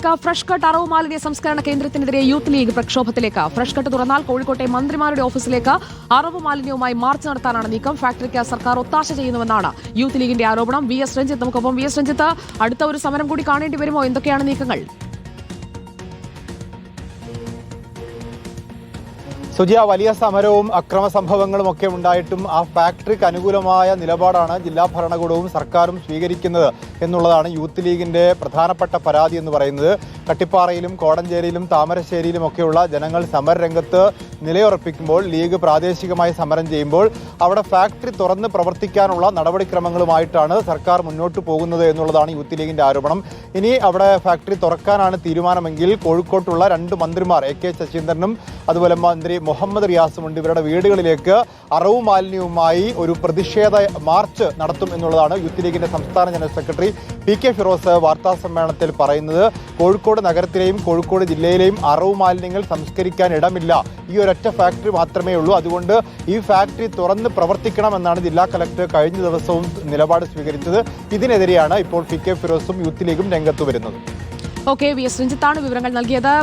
Fresh cut അറവ് മാലിന്യ സംസ്കരണ കേന്ദ്രത്തിനെതിരെ youth league പ്രക്ഷോഭത്തിലേക്ക്. Fresh cut തുറന്നാൽ കോഴിക്കോട്ടെ മന്ത്രിമാരുടെ ഓഫീസിലേക്ക് അറവ് മാലിന്യവുമായി മാർച്ച് നടത്താനാണ് നീക്കം. ഫാക്ടറിക്ക് സർക്കാർ ഒത്താശ ചെയ്യുന്നുവെന്നാണ് യൂത്ത് ലീഗിന്റെ ആരോപണം. വി എസ് രഞ്ജിത്ത് നമുക്കൊപ്പം. വി എസ് രഞ്ജിത്ത്, അടുത്ത ഒരു സമരം കൂടി കാണേണ്ടി വരുമോ? എന്തൊക്കെയാണ് നീക്കങ്ങൾ? സുജിയ, വലിയ സമരവും അക്രമ സംഭവങ്ങളും ഒക്കെ ഉണ്ടായിട്ടും ആ ഫാക്ടറിക്ക് അനുകൂലമായ നിലപാടാണ് ജില്ലാ ഭരണകൂടവും സർക്കാരും സ്വീകരിക്കുന്നത് എന്നുള്ളതാണ് യൂത്ത് ലീഗിന്റെ പ്രധാനപ്പെട്ട പരാതി എന്ന് പറയുന്നത്. കട്ടിപ്പാറയിലും കോടഞ്ചേരിയിലും താമരശ്ശേരിയിലും ഒക്കെയുള്ള ജനങ്ങൾ സമരരംഗത്ത് നിലയുറപ്പിക്കുമ്പോൾ ലീഗ് പ്രാദേശികമായി സമരം ചെയ്യുമ്പോൾ അവിടെ ഫാക്ടറി തുറന്ന് പ്രവർത്തിക്കാനുള്ള നടപടിക്രമങ്ങളുമായിട്ടാണ് സർക്കാർ മുന്നോട്ട് പോകുന്നത് എന്നുള്ളതാണ് യൂത്ത് ലീഗിന്റെ ആരോപണം. ഇനി അവിടെ ഫാക്ടറി തുറക്കാനാണ് തീരുമാനമെങ്കിൽ കോഴിക്കോട്ടുള്ള 2 മന്ത്രിമാർ AK ശശീന്ദ്രനും അതുപോലെ മന്ത്രി മുഹമ്മദ് റിയാസും ഉണ്ട്. ഇവരുടെ വീടുകളിലേക്ക് അറവ് മാലിന്യവുമായി ഒരു പ്രതിഷേധ മാർച്ച് നടത്തും എന്നുള്ളതാണ് യൂത്ത് ലീഗിന്റെ സംസ്ഥാന ജനറൽ സെക്രട്ടറി PK ഫിറോസ് വാർത്താ സമ്മേളനത്തിൽ പറയുന്നത്. കോഴിക്കോട് നഗരത്തിലെയും കോഴിക്കോട് ജില്ലയിലെയും അറവ് മാലിന്യങ്ങൾ സംസ്കരിക്കാൻ ഇടമില്ല. ഈ ഒരൊറ്റ ഫാക്ടറി മാത്രമേ ഉള്ളൂ. അതുകൊണ്ട് ഈ ഫാക്ടറി തുറന്ന് പ്രവർത്തിക്കണമെന്നാണ് ജില്ലാ കലക്ടർ കഴിഞ്ഞ ദിവസവും നിലപാട് സ്വീകരിച്ചത്. ഇതിനെതിരെയാണ് ഇപ്പോൾ PK ഫിറോസും യൂത്ത് ലീഗും രംഗത്ത് വരുന്നത്. ഓക്കെ, വി എസ് രഞ്ജിത്താണ് വിവരങ്ങൾ നൽകിയത്.